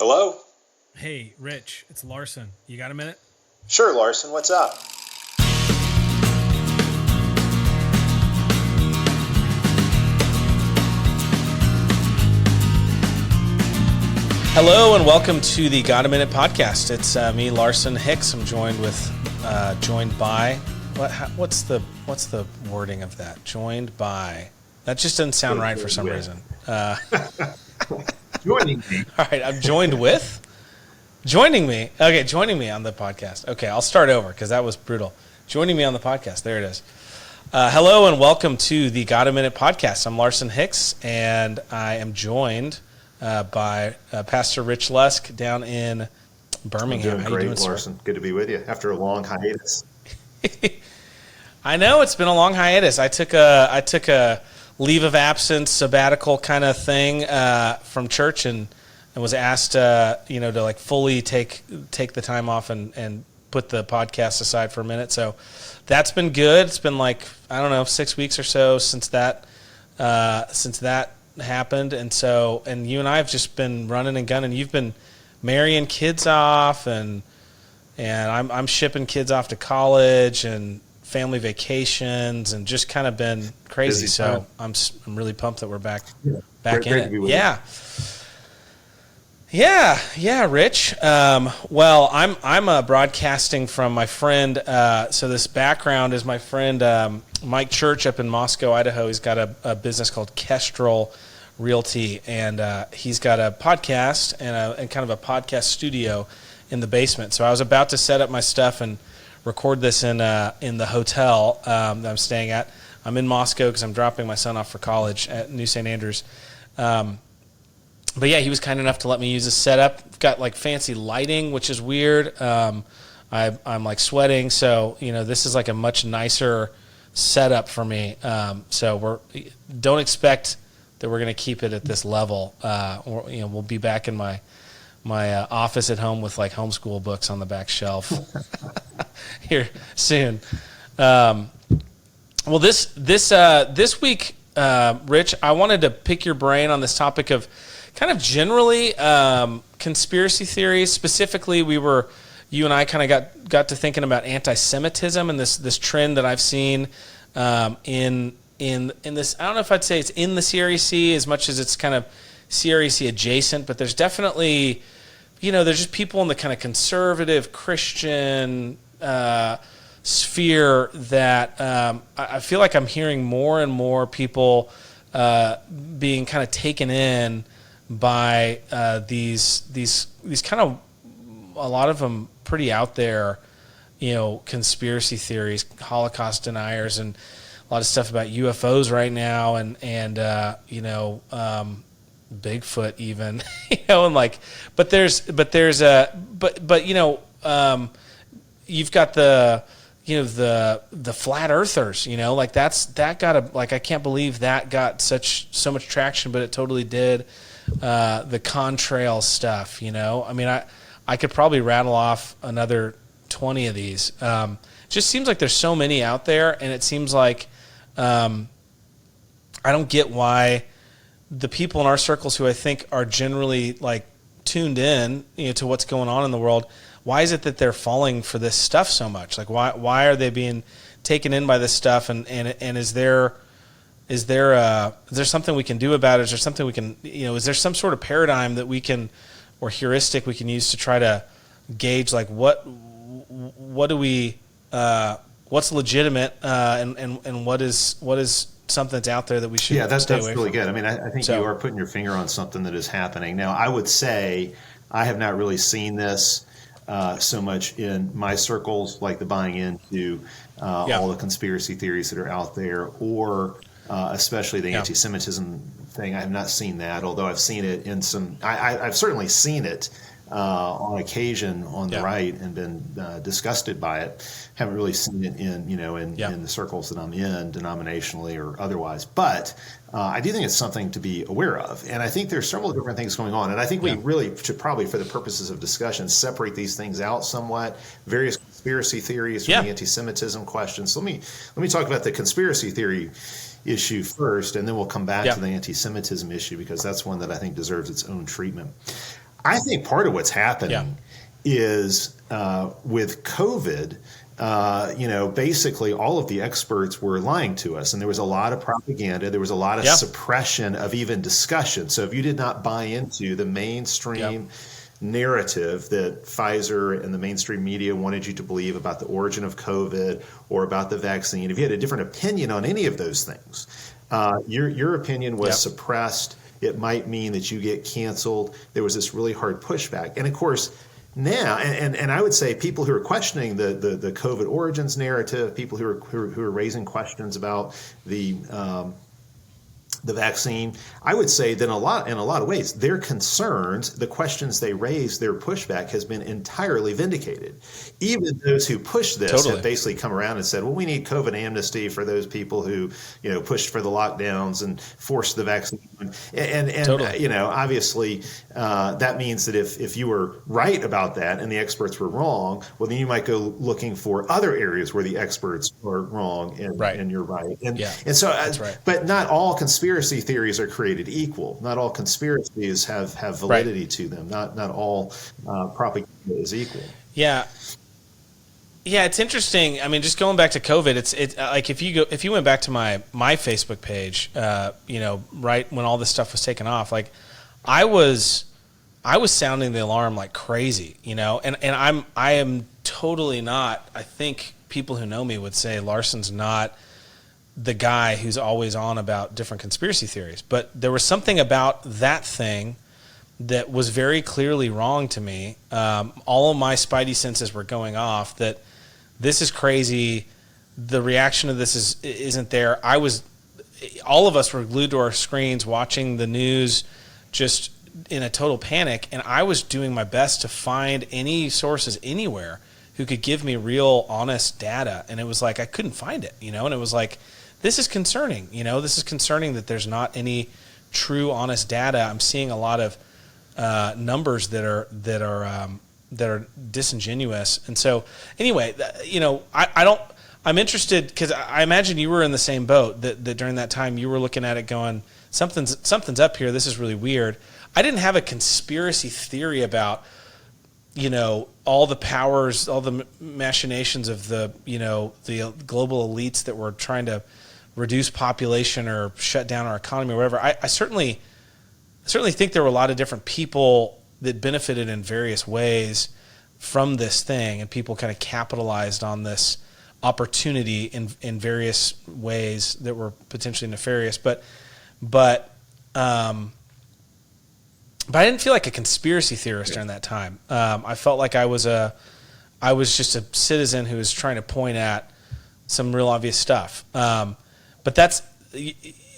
Hello? Hey, Rich, it's Larson. You got a minute? Sure, Larson. What's up? Hello and welcome to the Got a Minute podcast. It's me, Larson Hicks. I'm joined by what's the wording of that? Joined by. That just doesn't sound right for some reason. Joining me. All right, I'm joined with. Joining me. Okay, joining me on the podcast. Okay, I'll start over because that was brutal. Joining me on the podcast. There it is. Hello and welcome to the Got a Minute podcast. I'm Larson Hicks, and I am joined by Pastor Rich Lusk down in Birmingham. How you doing, Larson? Good to be with you after a long hiatus. I know it's been a long hiatus. I took a leave of absence, sabbatical kind of thing from church, and was asked to like fully take the time off and put the podcast aside for a minute. So that's been good. It's been like 6 weeks or so since that happened, and you and I have just been running and gunning. You've been marrying kids off, and I'm shipping kids off to college and family vacations, and just kind of been crazy. So I'm really pumped that we're back in it. Yeah, Rich. Well, I'm broadcasting from my friend. So this background is my friend Mike Church up in Moscow, Idaho. He's got a business called Kestrel Realty, and he's got a podcast and kind of a podcast studio in the basement. So I was about to set up my stuff and record this in the hotel that I'm staying at. I'm in Moscow because I'm dropping my son off for college at New St. Andrews. But yeah, he was kind enough to let me use this setup. I've got like fancy lighting, which is weird. I'm like sweating, so this is like a much nicer setup for me. So don't expect that we're going to keep it at this level. We'll be back in my office at home with like homeschool books on the back shelf here soon. Well, this week, Rich, I wanted to pick your brain on this topic of kind of generally conspiracy theories. Specifically, you and I kind of got to thinking about anti-Semitism and this trend that I've seen in this. I don't know if I'd say it's in the CREC as much as it's kind of CREC adjacent, but there's definitely, there's just people in the kind of conservative Christian sphere that I feel like I'm hearing more and more people being kind of taken in by these kind of, a lot of them pretty out there, conspiracy theories, Holocaust deniers, and a lot of stuff about UFOs right now, and Bigfoot even, and like, but you've got the flat earthers, like that got I can't believe that got so much traction, but it totally did. The contrail stuff, I mean, I could probably rattle off another 20 of these. Just seems like there's so many out there, and it seems like I don't get why the people in our circles who I think are generally like tuned in, to what's going on in the world, why is it that they're falling for this stuff so much? Like, why are they being taken in by this stuff? And is there something we can do about it? Is there something we can, is there some sort of paradigm that we can, or heuristic we can use to try to gauge like what do we, what's legitimate, and what is something that's out there that we should that's stay away really from? good. I mean, I think you are putting your finger on something that is happening. Now, I would say I have not really seen this so much in my circles, like the buying into all the conspiracy theories that are out there, or especially the anti-Semitism thing. I have not seen that, although I've seen it in some. I've certainly seen it on occasion on the right and been disgusted by it. Haven't really seen it in the circles that I'm in, denominationally or otherwise. But I do think it's something to be aware of, and I think there's several different things going on. And I think we really should probably, for the purposes of discussion, separate these things out somewhat. Various conspiracy theories from the anti-Semitism question. So let me talk about the conspiracy theory issue first, and then we'll come back to the anti-Semitism issue, because that's one that I think deserves its own treatment. I think part of what's happening is with COVID, basically all of the experts were lying to us, and there was a lot of propaganda. There was a lot of suppression of even discussion. So if you did not buy into the mainstream narrative that Pfizer and the mainstream media wanted you to believe about the origin of COVID or about the vaccine, if you had a different opinion on any of those things, your opinion was suppressed. It might mean that you get canceled. There was this really hard pushback. And of course, now, and I would say people who are questioning the COVID origins narrative, people who are raising questions about the vaccine, I would say that in a lot of ways, their concerns, the questions they raise, their pushback has been entirely vindicated. Even those who pushed this have basically come around and said, well, we need COVID amnesty for those people who, pushed for the lockdowns and forced the vaccine. And obviously that means that if you were right about that and the experts were wrong, well, then you might go looking for other areas where the experts are wrong and you're right. And so, that's right. But not all conspiracy theories are created equal. Not all conspiracies have validity to them. Not all propaganda is equal. Yeah, it's interesting. I mean, just going back to COVID, it's like if you went back to my Facebook page, right when all this stuff was taken off, like I was sounding the alarm like crazy, and I am totally not. I think people who know me would say Larson's not the guy who's always on about different conspiracy theories. But there was something about that thing that was very clearly wrong to me. All of my spidey senses were going off that this is crazy. The reaction to this isn't there. All of us were glued to our screens watching the news just in a total panic. And I was doing my best to find any sources anywhere who could give me real honest data. And it was like, I couldn't find it, and it was like, this is concerning. This is concerning that there's not any true, honest data. I'm seeing a lot of numbers that are disingenuous. And so, anyway, I'm interested because I imagine you were in the same boat. That during that time you were looking at it, going, something's up here. This is really weird. I didn't have a conspiracy theory about all the powers, all the machinations of the global elites that were trying to reduce population or shut down our economy or whatever. I certainly think there were a lot of different people that benefited in various ways from this thing, and people kind of capitalized on this opportunity in various ways that were potentially nefarious. But I didn't feel like a conspiracy theorist during that time. I felt like I was just a citizen who was trying to point at some real obvious stuff. But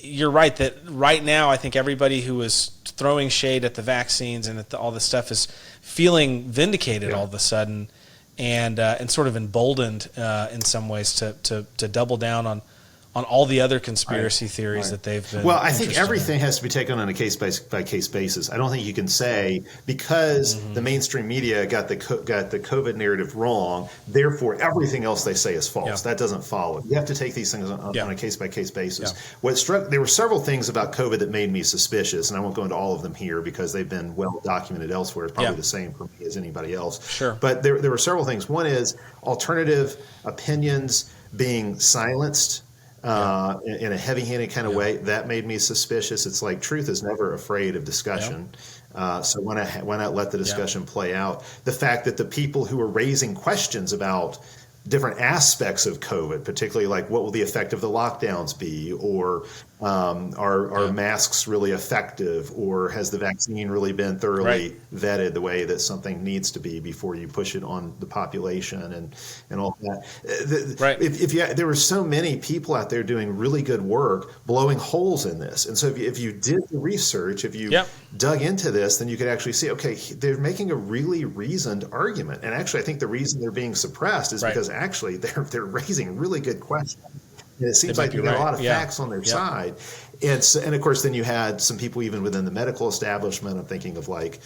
you're right that right now I think everybody who is throwing shade at the vaccines and at all this stuff is feeling vindicated all of a sudden, and sort of emboldened in some ways to double down on all the other conspiracy theories that they've been. Well, I think everything has to be taken on a case-by-case basis. I don't think you can say because the mainstream media got the COVID narrative wrong, therefore everything else they say is false. Yeah. That doesn't follow. You have to take these things on a case-by-case basis. Yeah. There were several things about COVID that made me suspicious, and I won't go into all of them here because they've been well documented elsewhere. It's probably the same for me as anybody else. Sure. But there were several things. One is alternative opinions being silenced. In a heavy-handed kind of way, that made me suspicious. It's like truth is never afraid of discussion. So why not let the discussion play out? The fact that the people who are raising questions about different aspects of COVID, particularly like what will the effect of the lockdowns be, or are masks really effective, or has the vaccine really been thoroughly vetted the way that something needs to be before you push it on the population and all that. There were so many people out there doing really good work, blowing holes in this. And so if you did the research, if you dug into this, then you could actually see, okay, they're making a really reasoned argument. And actually, I think the reason they're being suppressed is because actually they're raising really good questions. And it seems like they got a lot of facts on their side. And of course, then you had some people even within the medical establishment. I'm thinking of like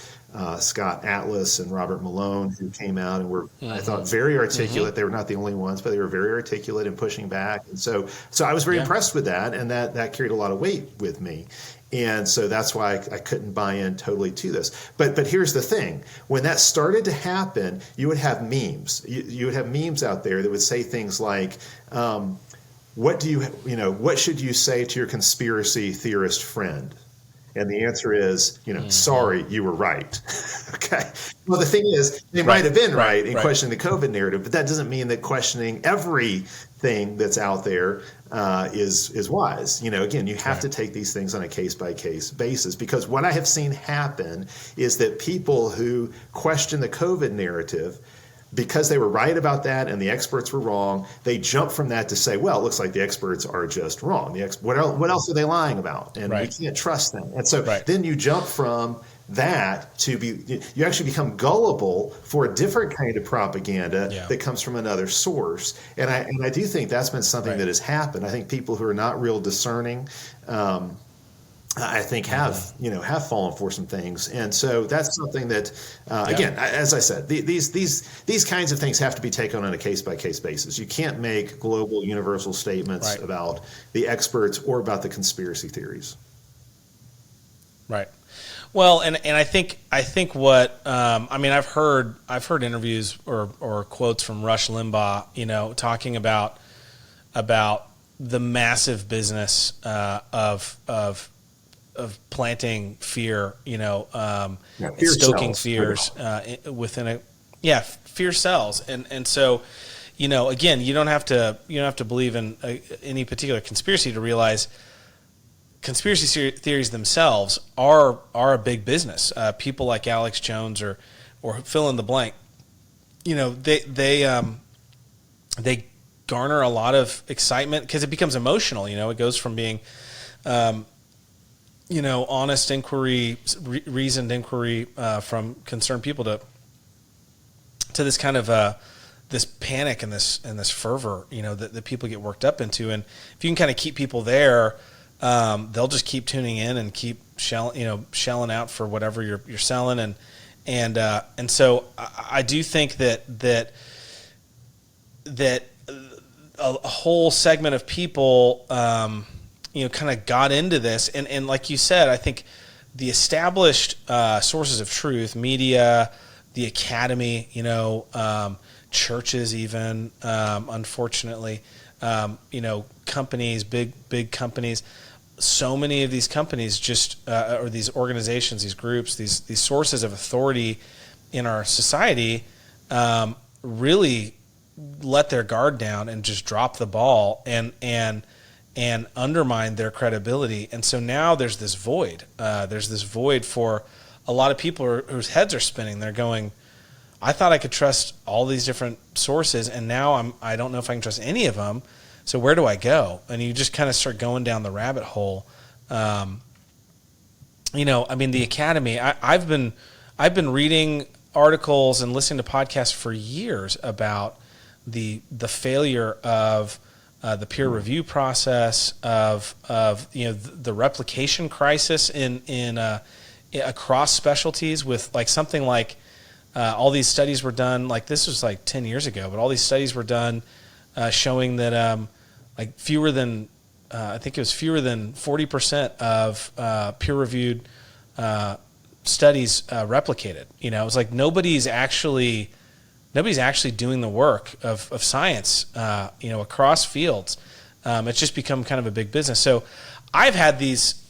Scott Atlas and Robert Malone, who came out and were, I thought, very articulate. They were not the only ones, but they were very articulate in pushing back. And so I was very impressed with that, and that carried a lot of weight with me. And so that's why I couldn't buy in totally to this. But here's the thing. When that started to happen, you would have memes. You would have memes out there that would say things like, what should you say to your conspiracy theorist friend? And the answer is, sorry, you were right. Okay. Well, the thing is, they might have been right in questioning the COVID narrative, but that doesn't mean that questioning everything that's out there is wise. Again, you have to take these things on a case-by-case basis, because what I have seen happen is that people who question the COVID narrative, because they were right about that and the experts were wrong, they jump from that to say, well, it looks like the experts are just wrong. What else are they lying about? And we can't trust them. And so then you jump from that to you actually become gullible for a different kind of propaganda that comes from another source. And I do think that's been something that has happened. I think people who are not real discerning, I think have fallen for some things, and so that's something that again, as I said, these kinds of things have to be taken on a case by case basis. You can't make global, universal statements about the experts or about the conspiracy theories. Right. Well, and I think what I've heard interviews or quotes from Rush Limbaugh, talking about the massive business of planting fear, stoking fears within fear cells, and so, again, you don't have to believe in any particular conspiracy to realize conspiracy theories themselves are a big business. People like Alex Jones or fill in the blank, they garner a lot of excitement because it becomes emotional. It goes from being honest inquiry, reasoned inquiry from concerned people to this kind of this panic and this fervor, that people get worked up into. And if you can kind of keep people there, they'll just keep tuning in and keep shelling out for whatever you're selling. And so I do think that a whole segment of people, kind of got into this. And like you said, I think the established sources of truth, media, the academy, churches even, unfortunately, companies, big companies, so many of these companies or these organizations, these groups, these sources of authority in our society, really let their guard down and just drop the ball and undermine their credibility. And so now there's this void. There's this void for a lot of people whose heads are spinning. They're going, I thought I could trust all these different sources, and now I don't know if I can trust any of them. So where do I go? And you just kind of start going down the rabbit hole. The academy, I've been reading articles and listening to podcasts for years about the failure of the peer review process, of the replication crisis in across specialties, with like something like all these studies were done, like this was like 10 years ago, but all these studies were done showing that fewer than 40% of peer reviewed studies replicated. It was like nobody's actually doing the work of science, across fields. It's just become kind of a big business. So I've had these,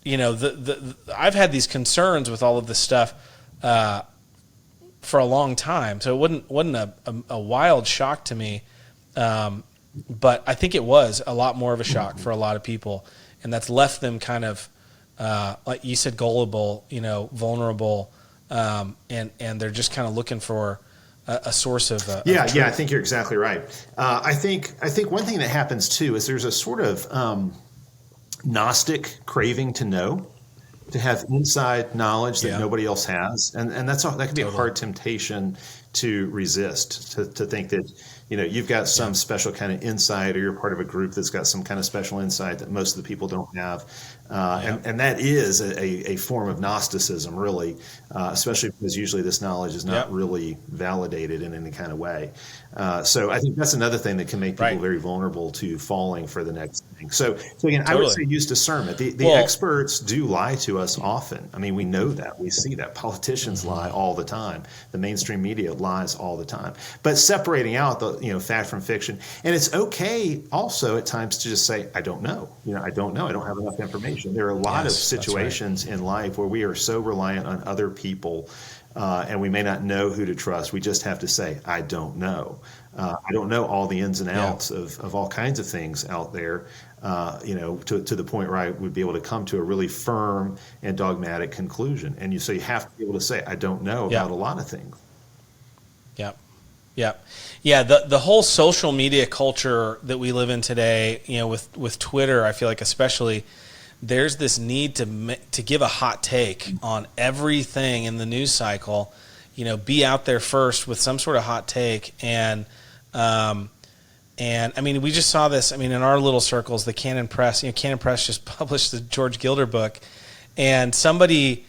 I've had these concerns with all of this stuff for a long time. So it wasn't a wild shock to me, but I think it was a lot more of a shock for a lot of people, and that's left them kind of, like you said, gullible, vulnerable, and they're just kind of looking for a source of I think you're exactly right. I think one thing that happens too is there's a sort of Gnostic craving to know, to have inside knowledge that nobody else has, and that can be a hard temptation to resist. To think that you've got some special kind of insight, or you're part of a group that's got some kind of special insight that most of the people don't have. And that is a form of Gnosticism, really, especially because usually this knowledge is not really validated in any kind of way. So I think that's another thing that can make people very vulnerable to falling for the next thing. So again, I would say use discernment. The experts do lie to us often. I mean, we know that. We see that. Politicians lie all the time. The mainstream media lies all the time. But separating out the fact from fiction, and it's okay also at times to just say, I don't know. I don't know. I don't have enough information. There are a lot of situations in life where we are so reliant on other people, and we may not know who to trust. We just have to say, I don't know. I don't know all the ins and outs of all kinds of things out there, to the point where I would be able to come to a really firm and dogmatic conclusion. And so you have to be able to say, I don't know about a lot of things. Yeah. The whole social media culture that we live in today, with Twitter, I feel like especially, there's this need to give a hot take on everything in the news cycle, be out there first with some sort of hot take. And I mean, we just saw this, in our little circles, the Canon Press just published the George Gilder book, and somebody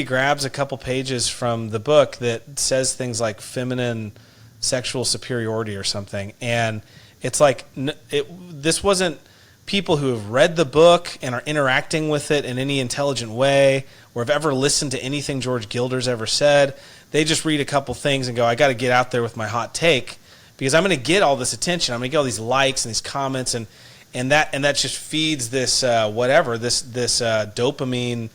grabs a couple pages from the book that says things like feminine sexual superiority or something. And it's like, this wasn't people who have read the book and are interacting with it in any intelligent way, or have ever listened to anything George Gilder's ever said. They just read a couple things and go, I got to get out there with my hot take because I'm going to get all this attention. I'm going to get all these likes and these comments, and that just feeds this this dopamine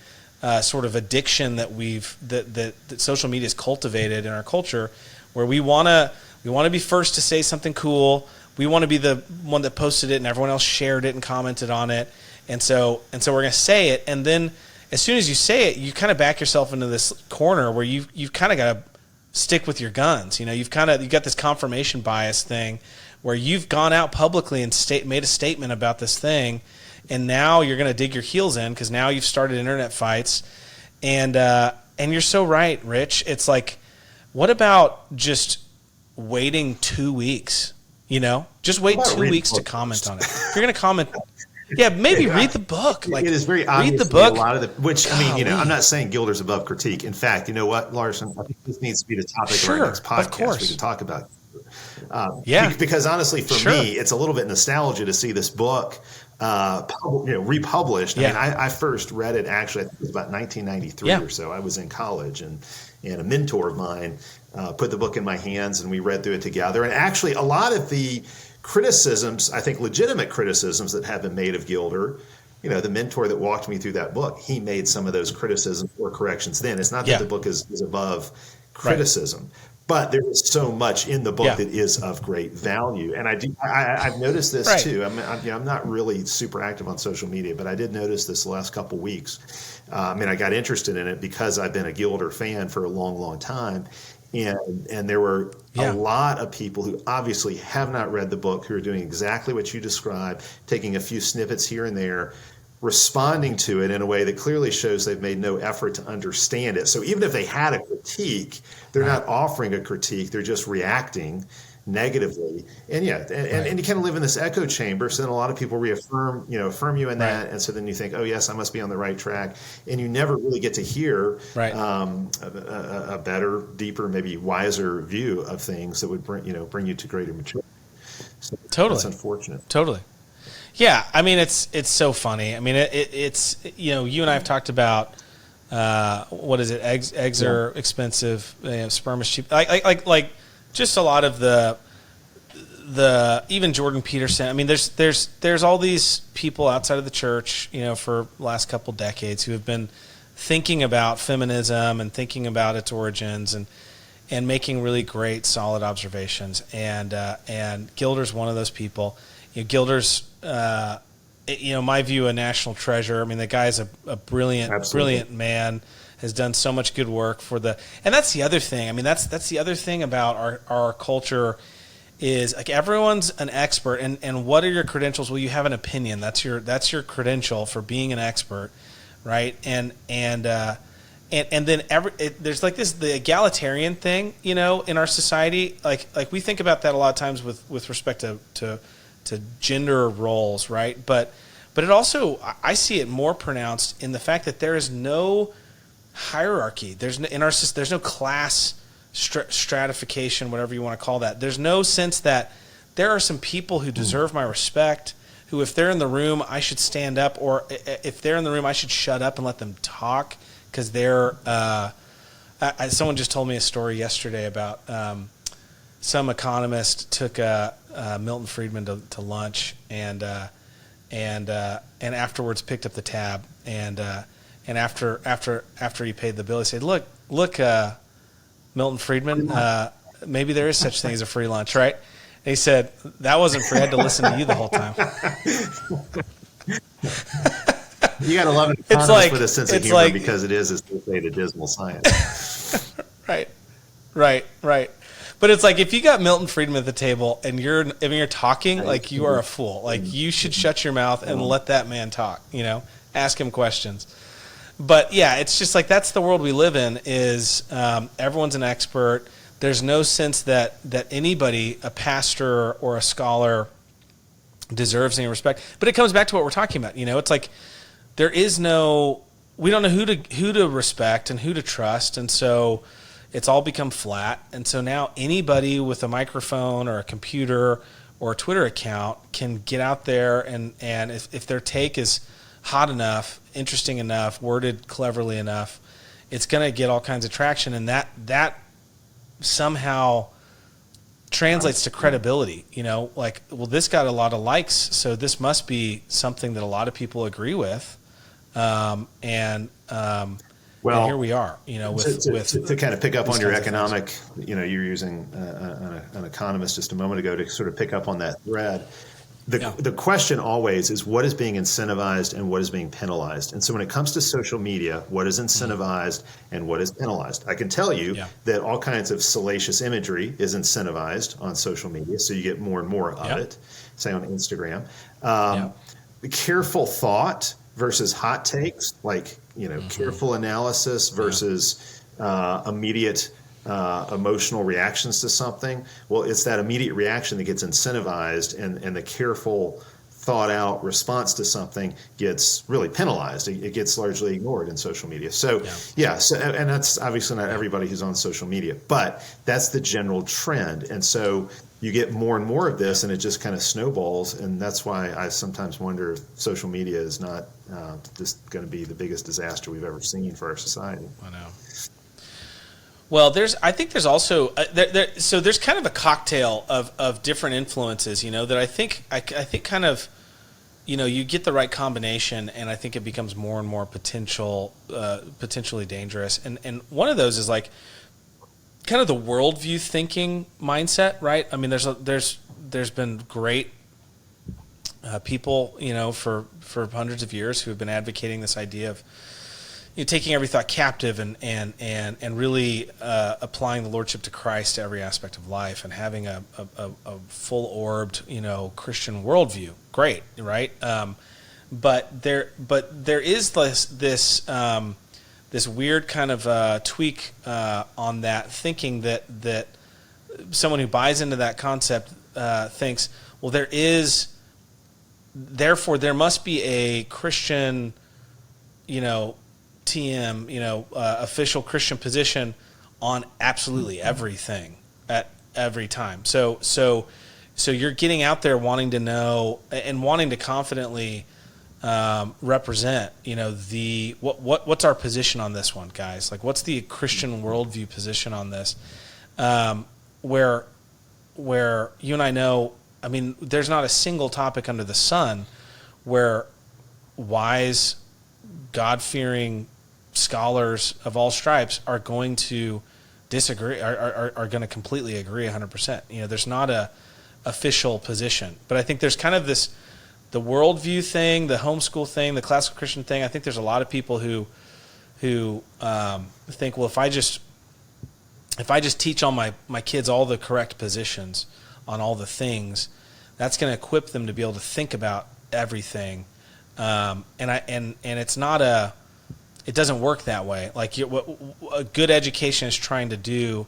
sort of addiction that social media has cultivated in our culture, where we want to be first to say something cool. We want to be the one that posted it and everyone else shared it and commented on it. And so we're going to say it. And then as soon as you say it, you kind of back yourself into this corner where you've kind of got to stick with your guns. You've got this confirmation bias thing where you've gone out publicly and made a statement about this thing. And now you're going to dig your heels in because now you've started internet fights. And you're so right, Rich. It's like, what about just waiting 2 weeks? Just wait 2 weeks to comment on it. If you're going to comment, maybe read the book. Like, it is very obvious. Read the book. A lot of I'm not saying Gilder's above critique. In fact, you know what, Larson? I think this needs to be the topic of our next podcast. Of course. We can talk about. Because honestly, for me, it's a little bit nostalgia to see this book republished. I first read it actually. I think it was about 1993 or so. I was in college, and a mentor of mine put the book in my hands, and we read through it together. And actually, a lot of the criticisms, I think legitimate criticisms that have been made of Gilder, the mentor that walked me through that book, he made some of those criticisms or corrections then. It's not that the book is above criticism, but there is so much in the book that is of great value. And I've noticed this too. I'm not really super active on social media, but I did notice this the last couple weeks. I got interested in it because I've been a Gilder fan for a long, long time. And there were a lot of people who obviously have not read the book, who are doing exactly what you described, taking a few snippets here and there, responding to it in a way that clearly shows they've made no effort to understand it. So even if they had a critique, they're not offering a critique, they're just reacting negatively. And and you kind of live in this echo chamber. So then a lot of people affirm you in that. And so then you think, oh yes, I must be on the right track. And you never really get to hear a better, deeper, maybe wiser view of things that would bring you to greater maturity. So totally. That's unfortunate. Totally. Yeah. It's so funny. It's you and I have talked about, what is it? Eggs are expensive. Sperm is cheap. Like just a lot of the even Jordan Peterson. There's all these people outside of the church, for the last couple decades who have been thinking about feminism and thinking about its origins and making really great, solid observations. And Gilder's one of those people. Gilder's, my view, a national treasure. The guy's a brilliant man. Has done so much good work and that's the other thing. That's the other thing about our culture is like everyone's an expert, and what are your credentials? Well, you have an opinion. That's your credential for being an expert, right? And and then there's like the egalitarian thing, in our society. Like we think about that a lot of times with respect to gender roles, right? But it also, I see it more pronounced in the fact that there is no hierarchy. There's no class stratification, whatever you want to call that. There's no sense that there are some people who deserve my respect, who if they're in the room, I should stand up, or if they're in the room, I should shut up and let them talk because they're. Someone just told me a story yesterday about some economist took Milton Friedman to lunch and afterwards picked up the tab and after he paid the bill, he said, "Look, Milton Friedman, maybe there is such thing as a free lunch, right?" And he said, "That wasn't free. I had to listen to you the whole time." You got to love an economist with a sense of humor because it is, as they say, the dismal science. Right. But it's like if you got Milton Friedman at the table and you're talking, like you are a fool. Like you should shut your mouth and let that man talk. Ask him questions. But yeah, it's just like that's the world we live in. Is everyone's an expert. There's no sense that anybody, a pastor or a scholar, deserves any respect. But it comes back to what we're talking about. It's like there is no. We don't know who to respect and who to trust, and so it's all become flat. And so now anybody with a microphone or a computer or a Twitter account can get out there and if their take is hot enough, interesting enough, worded cleverly enough, it's going to get all kinds of traction, and that somehow translates to credibility. Like, well, this got a lot of likes, so this must be something that a lot of people agree with. Well, here we are, to kind of pick up on your economic, you're using an economist just a moment ago to sort of pick up on that thread. The question always is what is being incentivized and what is being penalized. And so when it comes to social media, what is incentivized and what is penalized? I can tell you that all kinds of salacious imagery is incentivized on social media. So you get more and more of it, say on Instagram. Careful thought versus hot takes, like, careful analysis versus immediate emotional reactions to something. Well, it's that immediate reaction that gets incentivized, and the careful, thought out response to something gets really penalized. It gets largely ignored in social media. So, and that's obviously not everybody who's on social media, but that's the general trend. And so you get more and more of this, and it just kind of snowballs. And that's why I sometimes wonder if social media is not just going to be the biggest disaster we've ever seen for our society. I know. Well, I think there's also so there's kind of a cocktail of different influences, that I think kind of, you get the right combination, and I think it becomes more and more potentially dangerous. And one of those is like kind of the worldview thinking mindset, right? I mean, there's been great people, for hundreds of years who have been advocating this idea of taking every thought captive and really applying the lordship to Christ to every aspect of life and having a full-orbed, Christian worldview. Great, right? But there is this weird kind of tweak on that, thinking that someone who buys into that concept thinks, well, therefore there must be a Christian, TM, official Christian position on absolutely everything at every time. So you're getting out there wanting to know and wanting to confidently represent, what's our position on this one, guys? Like, what's the Christian worldview position on this? Where you and I know, I mean, there's not a single topic under the sun where wise, God-fearing scholars of all stripes are going to disagree, are going to completely agree 100%. There's not a official position, but I think there's kind of the worldview thing, the homeschool thing, the classical Christian thing. I think there's a lot of people who think, well, if I just teach all my kids all the correct positions on all the things, that's going to equip them to be able to think about everything. And it's not it doesn't work that way. Like what a good education is trying to do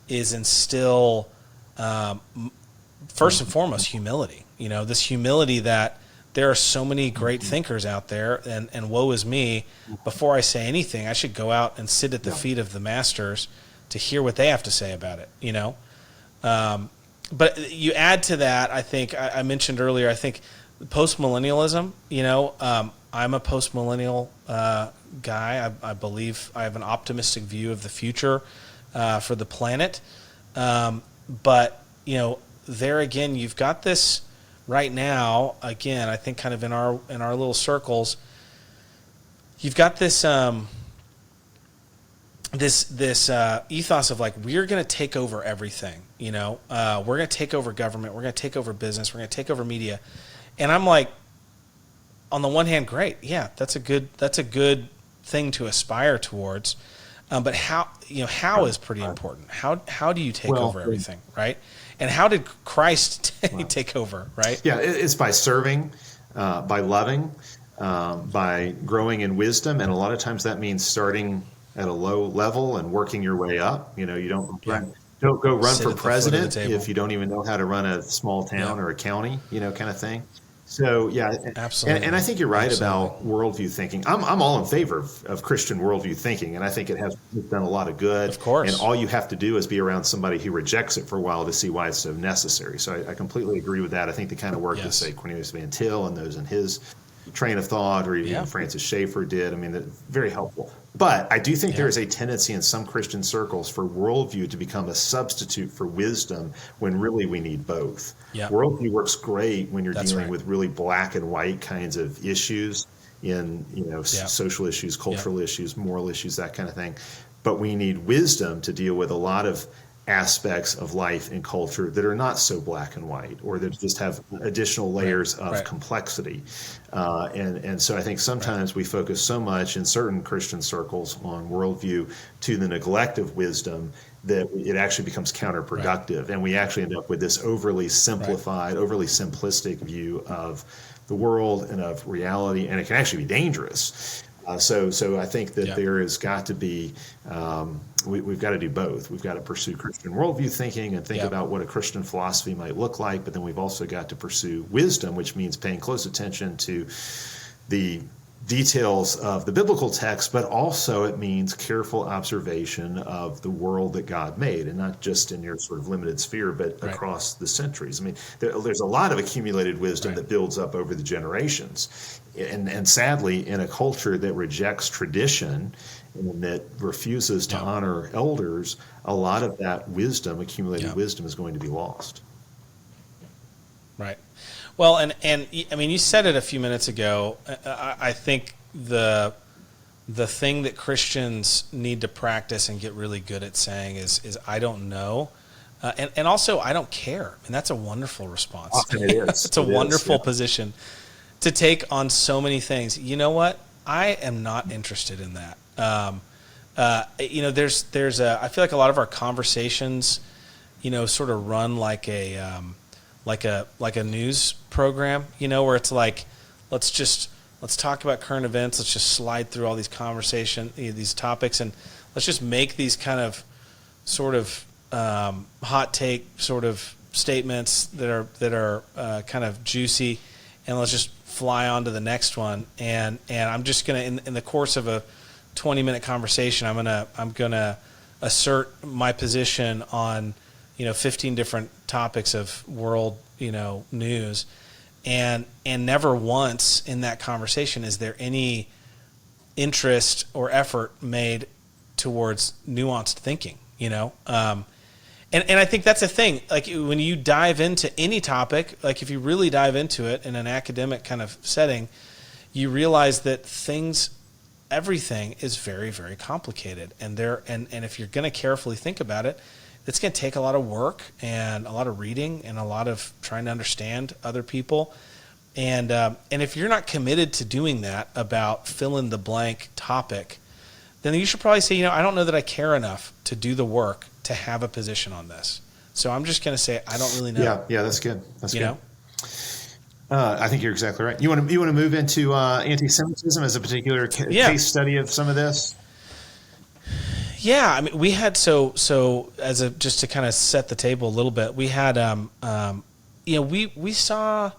is instill, first and foremost, humility. This humility that there are so many great thinkers out there, and woe is me. Before I say anything, I should go out and sit at the feet of the masters to hear what they have to say about it. But you add to that, I think I mentioned earlier, I think post-millennialism, I'm a post-millennial guy. I believe I have an optimistic view of the future for the planet. But, there again, you've got this right now, again, I think kind of in our little circles, you've got this this ethos of like, we're going to take over everything, we're going to take over government, we're going to take over business, we're going to take over media. And I'm like, on the one hand, great. Yeah, that's a good thing to aspire towards. But how is pretty important. How do you take over everything, right? And how did Christ take over, right? Yeah, it's by serving, by loving, by growing in wisdom, and a lot of times that means starting at a low level and working your way up. You don't go run for president if you don't even know how to run a small town or a county, kind of thing. So yeah, absolutely. And I think you're right about worldview thinking. I'm all in favor of Christian worldview thinking, and I think it has done a lot of good. Of course. And all you have to do is be around somebody who rejects it for a while to see why it's so necessary. So I completely agree with that. I think the kind of work that, say, Cornelius Van Til and those in his train of thought, or even Francis Schaeffer did, very helpful. But I do think there is a tendency in some Christian circles for worldview to become a substitute for wisdom when really we need both. Yeah. Worldview works great when you're dealing with really black and white kinds of issues in social issues, cultural issues, moral issues, that kind of thing. But we need wisdom to deal with a lot of aspects of life and culture that are not so black and white, or that just have additional layers of complexity. And so I think sometimes we focus so much in certain Christian circles on worldview to the neglect of wisdom that it actually becomes counterproductive. And we actually end up with this overly simplified, overly simplistic view of the world and of reality, and it can actually be dangerous. So I think that there has got to be, we've got to do both. We've got to pursue Christian worldview thinking and think about what a Christian philosophy might look like, but then we've also got to pursue wisdom, which means paying close attention to the details of the biblical text, but also it means careful observation of the world that God made, and not just in your sort of limited sphere, but across the centuries. There's a lot of accumulated wisdom that builds up over the generations. And sadly, in a culture that rejects tradition and that refuses to honor elders, a lot of that wisdom, accumulated wisdom, is going to be lost. Right. Well, and you said it a few minutes ago. I think the thing that Christians need to practice and get really good at saying is I don't know. And also, I don't care. And that's a wonderful response. Often it is. It's a wonderful position to take on so many things. You know what? I am not interested in that. There's I feel like a lot of our conversations, sort of run like a news program, where it's like, let's talk about current events. Let's just slide through all these these topics, and let's just make these kind of sort of hot take sort of statements that are kind of juicy, and let's just fly on to the next one. And I'm just gonna in the course of a 20-minute conversation, I'm gonna assert my position on 15 different topics of world news, and never once in that conversation is there any interest or effort made towards nuanced thinking. And I think that's a thing. Like when you dive into any topic, like if you really dive into it in an academic kind of setting, you realize that everything is very, very complicated. And if you're going to carefully think about it, it's going to take a lot of work and a lot of reading and a lot of trying to understand other people. And if you're not committed to doing that about fill in the blank topic, then you should probably say, I don't know that I care enough to do the work to have a position on this. So I'm just going to say, I don't really know. Yeah, that's good. That's good. I think you're exactly right. You want to move into anti-Semitism as a particular Yeah. case study of some of this? Yeah, I mean, we had so as a just to kind of set the table a little bit. We had we saw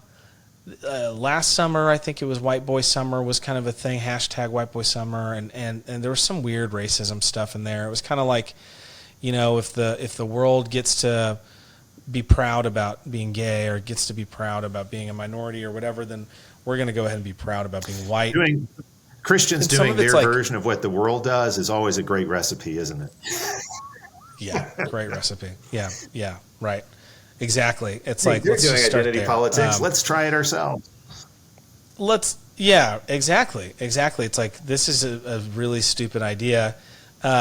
last summer. I think it was White Boy Summer was kind of a thing. Hashtag White Boy Summer, and there was some weird racism stuff in there. It was kind of like, if the world gets to be proud about being gay or gets to be proud about being a minority or whatever, then we're going to go ahead and be proud about being white. Christians doing their version of what the world does is always a great recipe, isn't it? Yeah, great recipe. Yeah, right. Exactly. It's hey, like, you're let's doing just start identity there. politics. Let's try it ourselves. Exactly. It's like, this is a really stupid idea,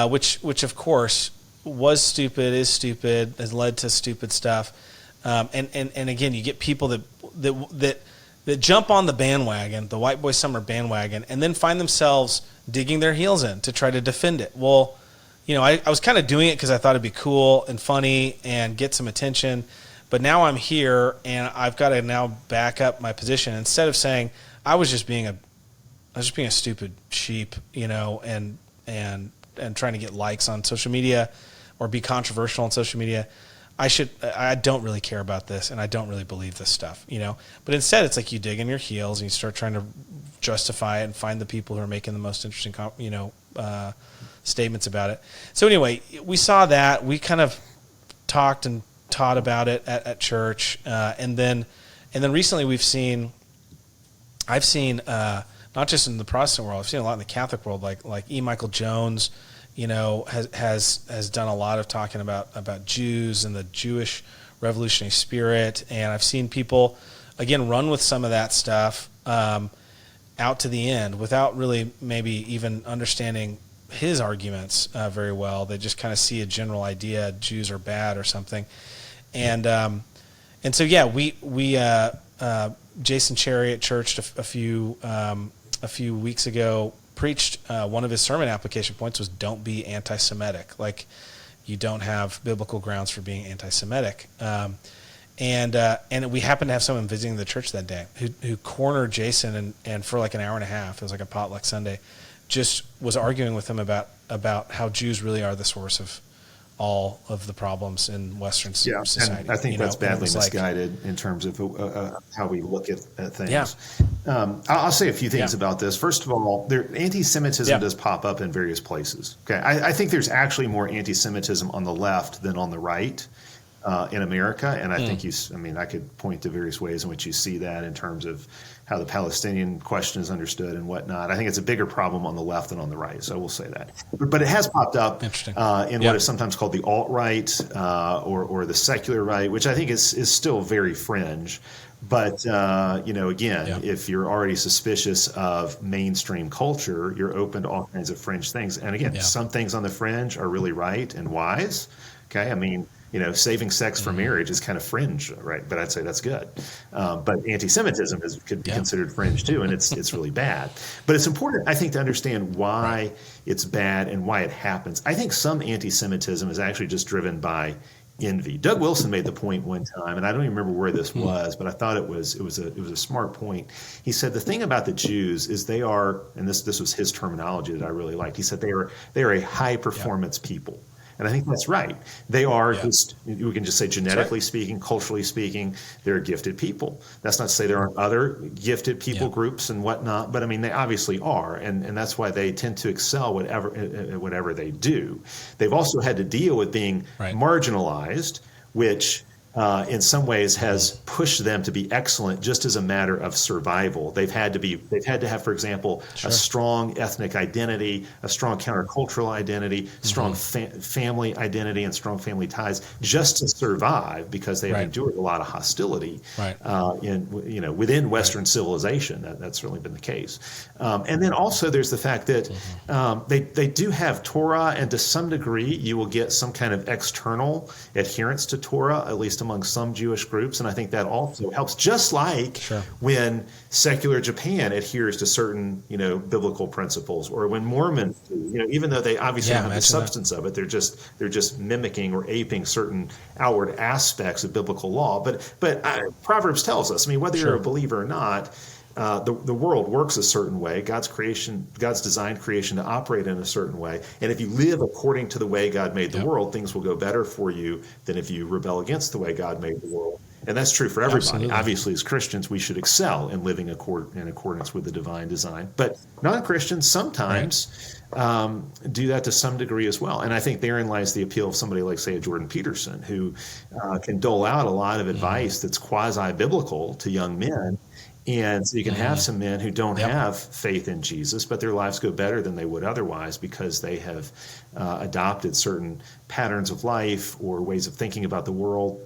which of course was stupid, is stupid, has led to stupid stuff. And again, you get people that jump on the bandwagon, the White Boy Summer bandwagon, and then find themselves digging their heels in to try to defend it. Well, I was kind of doing it because I thought it'd be cool and funny and get some attention. But now I'm here and I've got to now back up my position. Instead of saying I was just being a stupid sheep, and trying to get likes on social media or be controversial on social media. I don't really care about this, and I don't really believe this stuff, But instead, it's like you dig in your heels and you start trying to justify it and find the people who are making the most interesting, statements about it. So anyway, we saw that. We kind of talked and taught about it at church, and then recently I've seen not just in the Protestant world, I've seen a lot in the Catholic world, like E. Michael Jones. Has done a lot of talking about Jews and the Jewish revolutionary spirit, and I've seen people again run with some of that stuff out to the end without really maybe even understanding his arguments very well. They just kind of see a general idea: Jews are bad or something, and so yeah, we Jason Cherry at church a few weeks ago preached one of his sermon application points was don't be anti-Semitic. Like, you don't have biblical grounds for being anti-Semitic. And we happened to have someone visiting the church that day who cornered Jason and for like an hour and a half, it was like a potluck Sunday, just was arguing with him about how Jews really are the source of all of the problems in Western society. And I think that's badly misguided in terms of how we look at things. Yeah. I'll say a few things about this. First of all, anti-Semitism does pop up in various places. Okay, I think there's actually more anti-Semitism on the left than on the right in America, and I think I could point to various ways in which you see that in terms of how the Palestinian question is understood and whatnot. I think it's a bigger problem on the left than on the right, so we'll say that. But it has popped up in what is sometimes called the alt-right or the secular right, which I think is still very fringe. But, if you're already suspicious of mainstream culture, you're open to all kinds of fringe things. And again, some things on the fringe are really right and wise. Okay, I mean, saving sex for marriage is kind of fringe, right? But I'd say that's good. But anti-Semitism could be considered fringe too, and it's really bad. But it's important, I think, to understand why it's bad and why it happens. I think some anti-Semitism is actually just driven by envy. Doug Wilson made the point one time, and I don't even remember where this was, but I thought it was a smart point. He said the thing about the Jews is they are, and this was his terminology that I really liked. He said they are a high performance people. And I think that's right. They are just, we can just say genetically speaking, culturally speaking, they're gifted people. That's not to say there aren't other gifted people groups and whatnot, but I mean, they obviously are. And that's why they tend to excel whatever they do. They've also had to deal with being marginalized, which in some ways has pushed them to be excellent just as a matter of survival. They've had to have, for example, a strong ethnic identity, a strong countercultural identity, strong family identity, and strong family ties just to survive, because they have endured a lot of hostility within Western civilization. That's certainly been the case. And then also there's the fact that they do have Torah, and to some degree you will get some kind of external adherence to Torah, at least among some Jewish groups, and I think that also helps. Just like Sure. when secular Japan adheres to certain, biblical principles, or when Mormons do, even though they obviously Yeah, don't have the imagine that. substance of it, they're just mimicking or aping certain outward aspects of biblical law. But Proverbs tells us, whether Sure. you're a believer or not, the world works a certain way. God's designed creation to operate in a certain way. And if you live according to the way God made the Yep. world, things will go better for you than if you rebel against the way God made the world. And that's true for everybody. Absolutely. Obviously, as Christians, we should excel in living in accordance with the divine design. But non-Christians sometimes do that to some degree as well. And I think therein lies the appeal of somebody like, say, a Jordan Peterson, who can dole out a lot of advice that's quasi-biblical to young men. And so you can have some men who don't have faith in Jesus, but their lives go better than they would otherwise because they have adopted certain patterns of life or ways of thinking about the world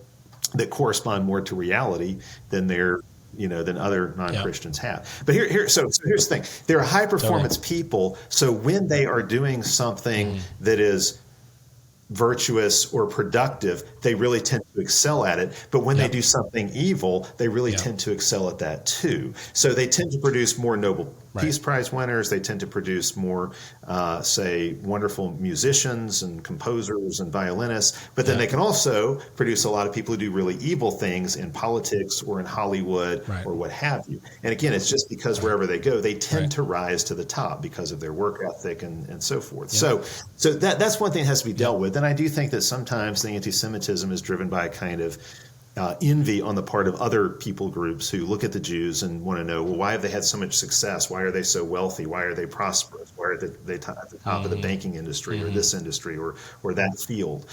that correspond more to reality than than other non-Christians have. But so here's the thing: they're high performance people. So when they are doing something that is virtuous or productive, they really tend to excel at it. But when they do something evil, they really tend to excel at that too. So they tend to produce more Nobel Peace Prize winners. They tend to produce more, say, wonderful musicians and composers and violinists. But then they can also produce a lot of people who do really evil things in politics or in Hollywood or what have you. And again, it's just because wherever they go, they tend to rise to the top because of their work ethic and so forth. So that's one thing that has to be dealt with. And I do think that sometimes the anti-Semitism is driven by a kind of envy on the part of other people groups who look at the Jews and want to know, well, why have they had so much success? Why are they so wealthy? Why are they prosperous? Why are they at the top of the banking industry or this industry or that field?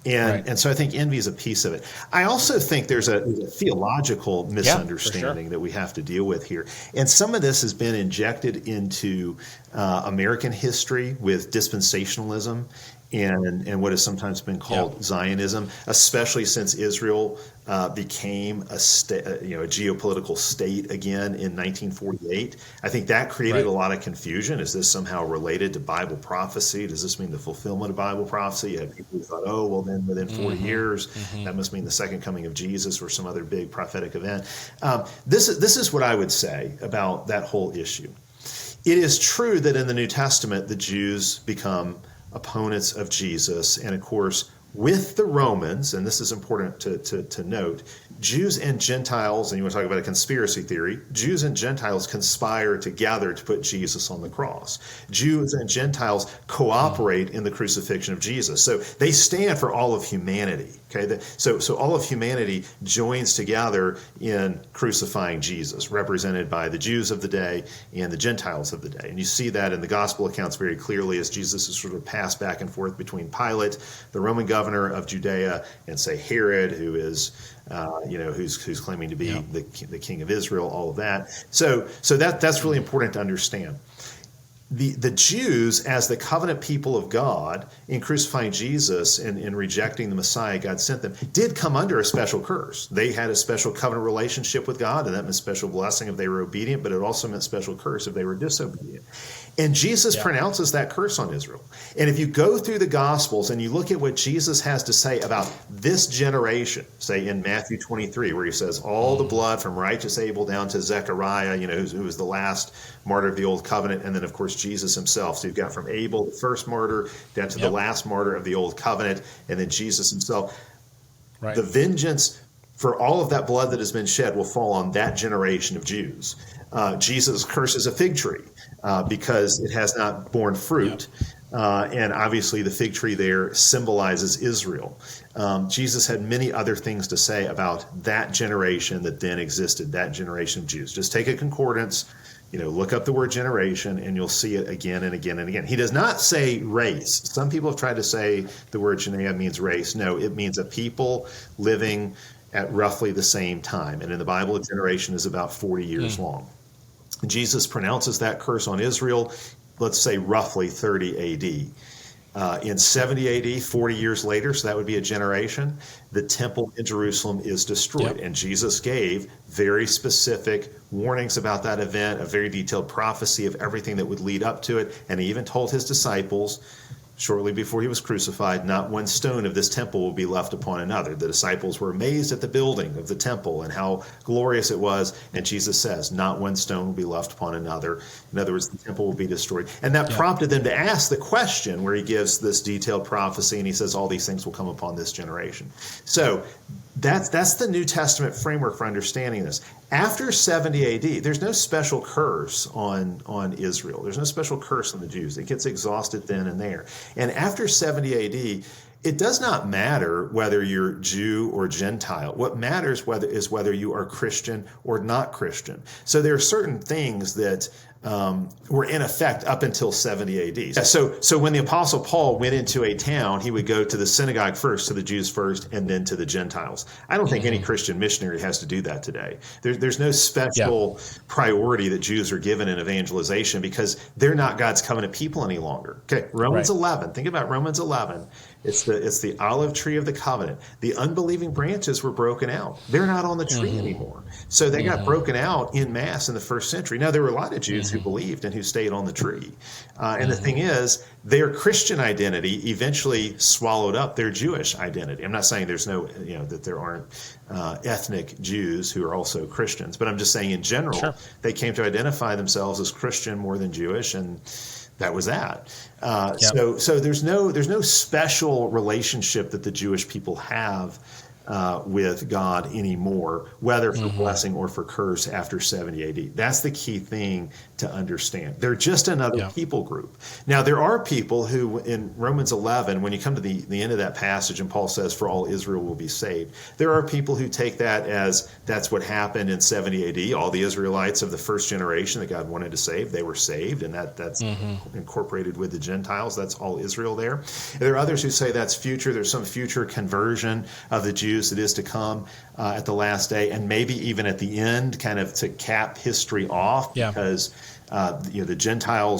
And so I think envy is a piece of it. I also think there's a theological misunderstanding that we have to deal with here. And some of this has been injected into American history with dispensationalism and what has sometimes been called Zionism, especially since Israel became a geopolitical state again in 1948. I think that created a lot of confusion. Is this somehow related to Bible prophecy? Does this mean the fulfillment of Bible prophecy? You had people who thought, oh, well, then within 40 years, that must mean the second coming of Jesus or some other big prophetic event. This is what I would say about that whole issue. It is true that in the New Testament, the Jews become opponents of Jesus. And of course, with the Romans, and this is important to note, Jews and Gentiles, and you want to talk about a conspiracy theory, Jews and Gentiles conspire together to put Jesus on the cross. Jews and Gentiles cooperate in the crucifixion of Jesus. So they stand for all of humanity. Okay, so all of humanity joins together in crucifying Jesus, represented by the Jews of the day and the Gentiles of the day. And you see that in the gospel accounts very clearly as Jesus is sort of passed back and forth between Pilate, the Roman governor of Judea, and say Herod, who is who's claiming to be the king of Israel, all of that. So that's really important to understand. The Jews, as the covenant people of God, in crucifying Jesus and in rejecting the Messiah God sent them, did come under a special curse. They had a special covenant relationship with God, and that meant special blessing if they were obedient, but it also meant special curse if they were disobedient. And Jesus pronounces that curse on Israel. And if you go through the Gospels and you look at what Jesus has to say about this generation, say in Matthew 23, where he says, all the blood from righteous Abel down to Zechariah, who was the last martyr of the Old Covenant, and then, of course, Jesus himself. So you've got from Abel, the first martyr, down to the last martyr of the Old Covenant, and then Jesus himself. The vengeance for all of that blood that has been shed will fall on that generation of Jews. Jesus curses a fig tree because it has not borne fruit. And obviously the fig tree there symbolizes Israel. Jesus had many other things to say about that generation that then existed, that generation of Jews. Just take a concordance, look up the word generation, and you'll see it again and again and again. He does not say race. Some people have tried to say the word Genea means race. No, it means a people living at roughly the same time. And in the Bible, a generation is about 40 years long. Jesus pronounces that curse on Israel, let's say roughly 30 AD. In 70 AD, 40 years later, so that would be a generation, the temple in Jerusalem is destroyed. And Jesus gave very specific warnings about that event, a very detailed prophecy of everything that would lead up to it. And he even told his disciples, shortly before he was crucified, not one stone of this temple will be left upon another. The disciples were amazed at the building of the temple and how glorious it was. And Jesus says, not one stone will be left upon another. In other words, the temple will be destroyed. And that prompted them to ask the question where he gives this detailed prophecy and he says, all these things will come upon this generation. So that's the New Testament framework for understanding this. After 70 AD, there's no special curse on Israel. There's no special curse on the Jews. It gets exhausted then and there. And after 70 AD, it does not matter whether you're Jew or Gentile. What matters is whether you are Christian or not Christian. So there are certain things that were in effect up until 70 AD. So when the Apostle Paul went into a town, he would go to the synagogue first, to the Jews first, and then to the Gentiles. I don't think any Christian missionary has to do that today. There's no special priority that Jews are given in evangelization because they're not God's covenant people any longer. Okay, Romans 11. Think about Romans 11. It's the olive tree of the covenant. The unbelieving branches were broken out. They're not on the tree anymore. So they got broken out en masse in the first century. Now, there were a lot of Jews who believed and who stayed on the tree. And the thing is, their Christian identity eventually swallowed up their Jewish identity. I'm not saying there's no, that there aren't ethnic Jews who are also Christians, but I'm just saying in general, they came to identify themselves as Christian more than Jewish, and that was that. So there's no special relationship that the Jewish people have with God anymore, whether for blessing or for curse after 70 AD. That's the key thing to understand. They're just another people group. Now, there are people who, in Romans 11, when you come to the end of that passage and Paul says, for all Israel will be saved, there are people who take that as that's what happened in 70 AD. All the Israelites of the first generation that God wanted to save, they were saved, and that's incorporated with the Gentiles. That's all Israel there. And there are others who say that's future. There's some future conversion of the Jews that is to come at the last day, and maybe even at the end, kind of to cap history off, because the Gentile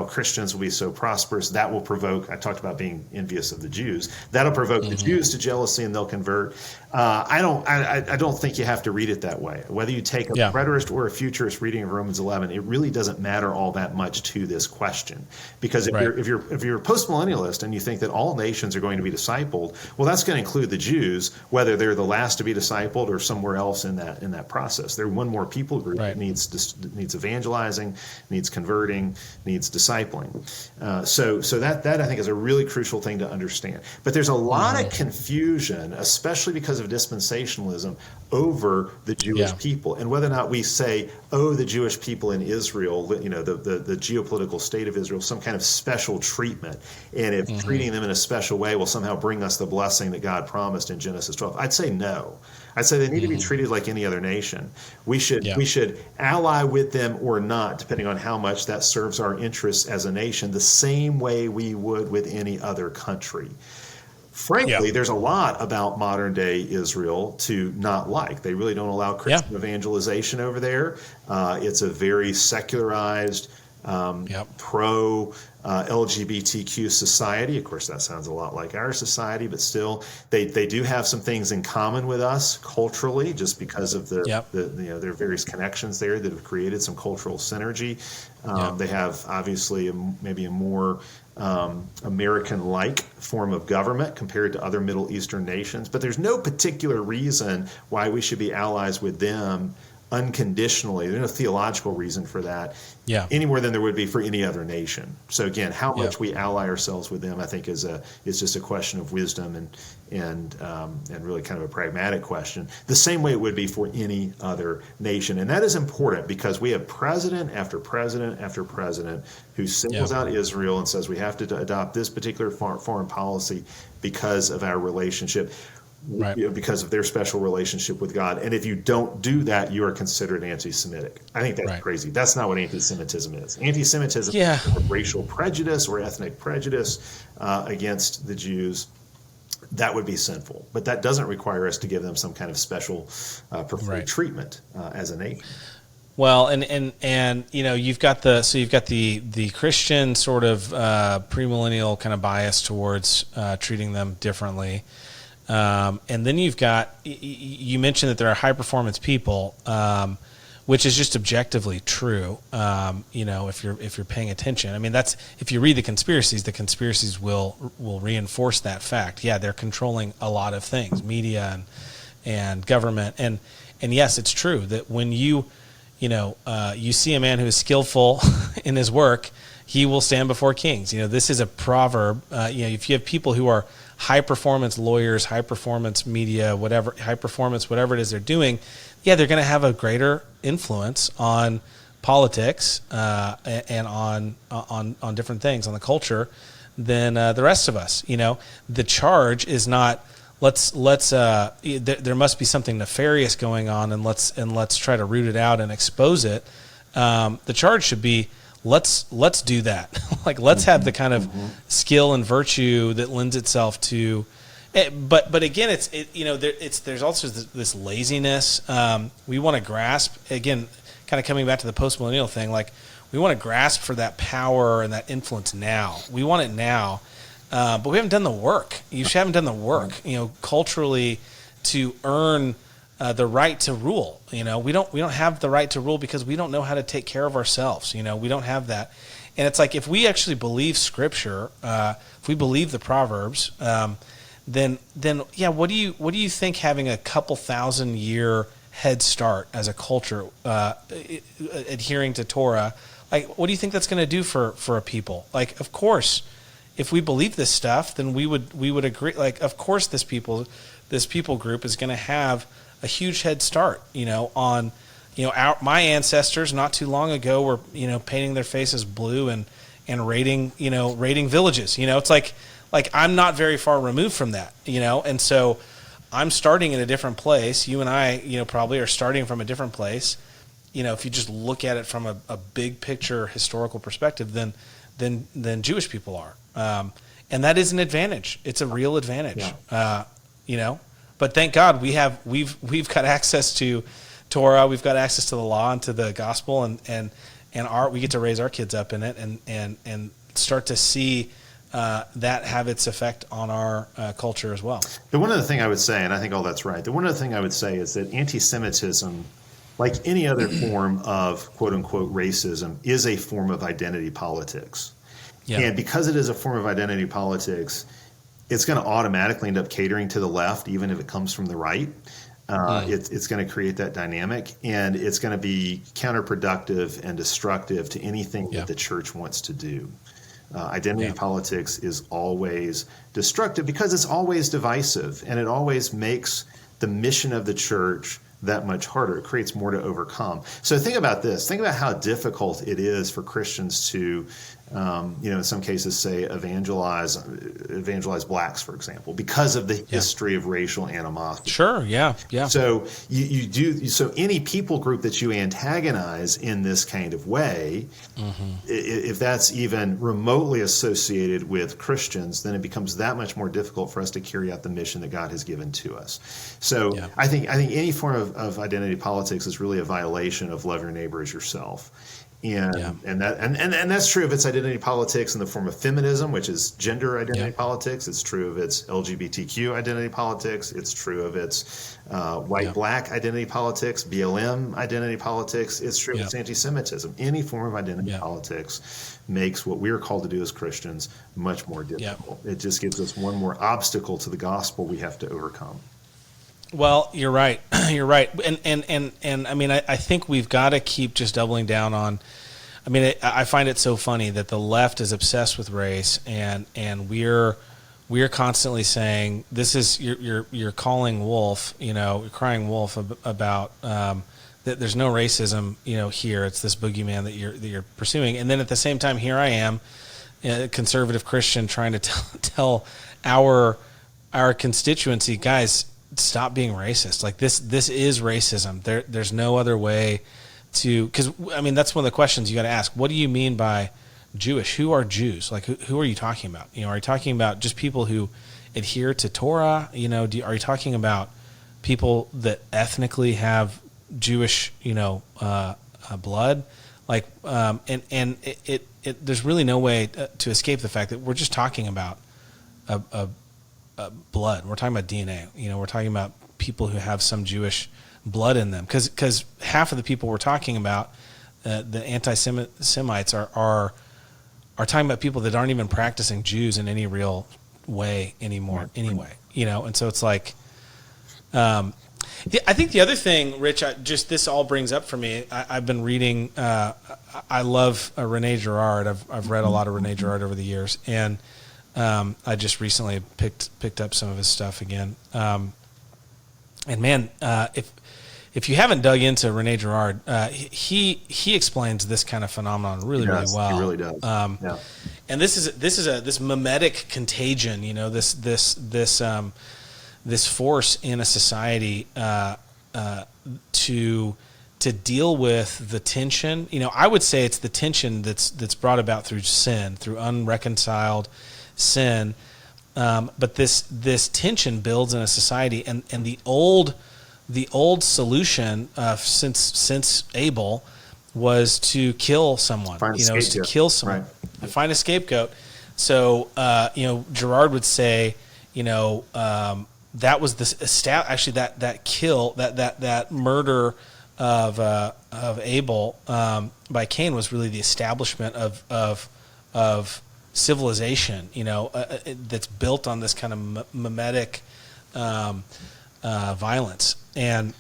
Christians will be so prosperous that will provoke. I talked about being envious of the Jews. That'll provoke the Jews to jealousy, and they'll convert. I don't think you have to read it that way. Whether you take a preterist or a futurist reading of Romans 11, it really doesn't matter all that much to this question, because if you're a postmillennialist and you think that all nations are going to be discipled, well, that's going to include the Jews, whether they're the last to be discipled or somewhere else in that process. They're one more people group that needs evangelizing, needs converting, needs discipling. So that I think is a really crucial thing to understand. But there's a lot of confusion, especially because of dispensationalism, over the Jewish people, and whether or not we say, the Jewish people in Israel, the geopolitical state of Israel, some kind of special treatment, and if treating them in a special way will somehow bring us the blessing that God promised in Genesis 12. I'd say no. I'd say they need to be treated like any other nation. We should ally with them or not, depending on how much that serves our interests as a nation, the same way we would with any other country. Frankly, there's a lot about modern-day Israel to not like. They really don't allow Christian evangelization over there. It's a very secularized, pro-LGBTQ society. Of course, that sounds a lot like our society, but still, they do have some things in common with us culturally, just because of their various connections there that have created some cultural synergy. They have obviously maybe a more American-like form of government compared to other Middle Eastern nations, but there's no particular reason why we should be allies with them unconditionally. There's no theological reason for that any more than there would be for any other nation. So again, how much we ally ourselves with them, I think, is just a question of wisdom and really kind of a pragmatic question, the same way it would be for any other nation. And that is important because we have president after president after president who singles out Israel and says we have to adopt this particular foreign policy because of our relationship. Because of their special relationship with God. And if you don't do that, you are considered anti-Semitic. I think that's crazy. That's not what anti-Semitism is. Anti-Semitism is racial prejudice or ethnic prejudice against the Jews. That would be sinful. But that doesn't require us to give them some kind of special preferred treatment as a nation. Well, and you've got the Christian sort of premillennial kind of bias towards treating them differently. And then you've got, you mentioned that there are high performance people. which is just objectively true. If you're paying attention, I mean, that's, if you read the conspiracies will reinforce that fact. Yeah, they're controlling a lot of things, media and government, and yes, it's true that when you see a man who is skillful in his work, he will stand before kings. This is a proverb. If you have people who are high performance lawyers, high performance media, whatever it is they're doing, yeah, they're going to have a greater influence on politics and on different things, on the culture, than the rest of us. The charge is not there must be something nefarious going on, and let's try to root it out and expose it. The charge should be, let's do that. Like, let's have the kind of skill and virtue that lends itself to. But again, there's also this laziness. We want to grasp, again, kind of coming back to the post-millennial thing. Like, we want to grasp for that power and that influence now. We want it now, but we haven't done the work. You haven't done the work, culturally, to earn the right to rule. We don't have the right to rule because we don't know how to take care of ourselves. We don't have that. And it's like, if we actually believe Scripture, if we believe the Proverbs, then yeah, what do you think having a couple 1,000-year head start as a culture, adhering to Torah, like, what do you think that's going to do for a people? Like, of course, if we believe this stuff, then we would agree. Like, of course, this people group is going to have a huge head start, on, my ancestors not too long ago were, painting their faces blue and raiding villages. It's like I'm not very far removed from that, and so I'm starting in a different place. You and I, probably are starting from a different place. If you just look at it from a big picture historical perspective, than Jewish people are, and that is an advantage. It's a real advantage, But thank God we've got access to Torah, we've got access to the law and to the gospel, and we get to raise our kids up in it, and start to see that have its effect on our culture as well. The one other thing I would say, and I think all that's right, the one other thing I would say is that anti-Semitism, like any other form of quote-unquote racism, is a form of identity politics. Yeah. And because it is a form of identity politics, it's going to automatically end up catering to the left, even if it comes from the right. It's going to create that dynamic, and it's going to be counterproductive and destructive to anything that the church wants to do. Identity politics is always destructive because it's always divisive, and it always makes the mission of the church that much harder. It creates more to overcome. So think about this. Think about how difficult it is for Christians to, in some cases, say evangelize blacks, for example, because of the history of racial animosity. Sure. Yeah. So so any people group that you antagonize in this kind of way, if that's even remotely associated with Christians, then it becomes that much more difficult for us to carry out the mission that God has given to us. So I think any form of identity politics is really a violation of love your neighbor as yourself. And that's true of its identity politics in the form of feminism, which is gender identity politics. It's true of its LGBTQ identity politics. It's true of its white-black identity politics, BLM identity politics. It's true of its anti-Semitism. Any form of identity politics makes what we are called to do as Christians much more difficult. It just gives us one more obstacle to the gospel we have to overcome. Well, you're right. You're right. And I mean, I think we've got to keep just doubling down on, I find it so funny that the left is obsessed with race, and we're constantly saying, this is, you're calling wolf, you're crying wolf about that there's no racism, here. It's this boogeyman that you're pursuing. And then at the same time, here I am, a conservative Christian, trying to tell our constituency, guys, stop being racist. Like, this is racism. There's no other way to, because that's one of the questions you got to ask. What do you mean by Jewish? Who are Jews? Like, who are you talking about? Are you talking about just people who adhere to Torah? Are you talking about people that ethnically have Jewish, blood? Like, there's really no way to escape the fact that we're just talking about blood. We're talking about DNA. We're talking about people who have some Jewish blood in them, because half of the people we're talking about, the anti-Semites are talking about people that aren't even practicing Jews in any real way anymore anyway, and so it's like, I think the other thing, Rich, this all brings up for me, I've been reading, I love Rene Girard. I've read a lot of Rene Girard over the years, and I just recently picked up some of his stuff again. And man, if you haven't dug into Rene Girard, he explains this kind of phenomenon really well. He really does. And this is this mimetic contagion, this force in a society to deal with the tension. I would say it's the tension that's brought about through sin, through unreconciled sin. But this tension builds in a society, and the old solution since Abel was to kill someone. To kill someone, right. Find a scapegoat. So Girard would say, that was that murder of Abel by Cain was really the establishment of civilization, that's built on this kind of mimetic violence. And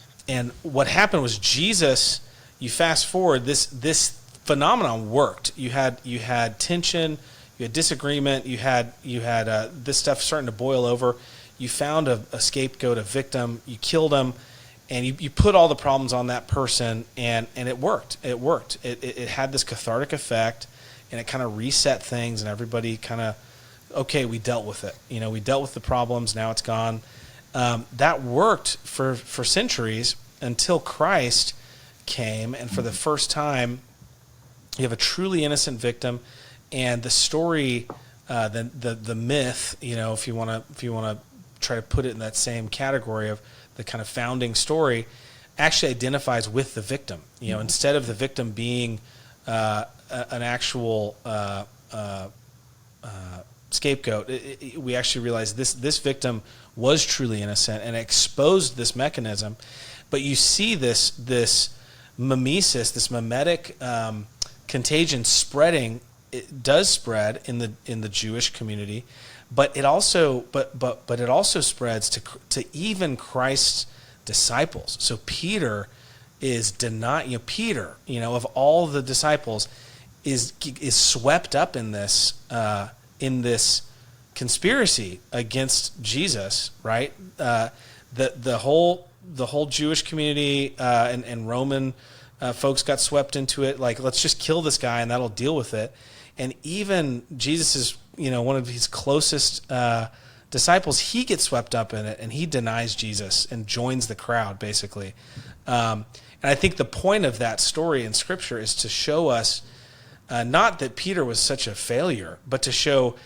what happened was Jesus. You fast forward, this phenomenon worked. You had tension, you had disagreement, you had this stuff starting to boil over. You found a scapegoat, a victim, you killed him, and you put all the problems on that person, and it worked. It worked. It had this cathartic effect, and it kind of reset things, and everybody kind of, okay, we dealt with it. We dealt with the problems, now it's gone. That worked for centuries until Christ came, and for the first time, you have a truly innocent victim, and the story, the myth, if you want to try to put it in that same category of the kind of founding story, actually identifies with the victim. Instead of the victim being an actual scapegoat, we actually realize this victim was truly innocent and exposed this mechanism. But you see this mimesis, this mimetic contagion spreading. It does spread in the Jewish community, but it also spreads to even Christ's disciples. So Peter is denied. Peter, of all the disciples, is swept up in this conspiracy against Jesus. Right, the whole Jewish community and Roman folks got swept into it. Like, let's just kill this guy and that'll deal with it. And even Jesus is, one of his closest disciples, he gets swept up in it, and he denies Jesus and joins the crowd, basically. And I think the point of that story in Scripture is to show us not that Peter was such a failure, but to show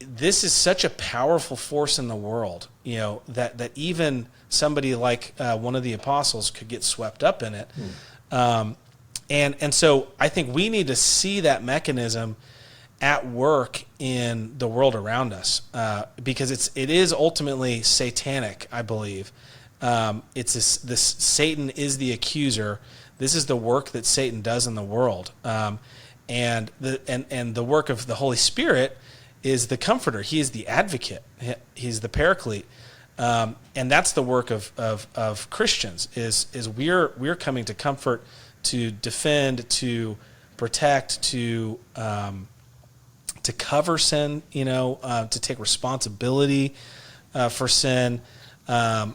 this is such a powerful force in the world, that even somebody like one of the apostles could get swept up in it. And so I think we need to see that mechanism at work in the world around us, because it is ultimately satanic, I believe. It's this Satan is the accuser. This is the work that Satan does in the world, and the work of the Holy Spirit is the comforter. He is the advocate. He's the paraclete, and that's the work of Christians. Is we're coming to comfort, to defend, to protect, to cover sin, to take responsibility for sin, and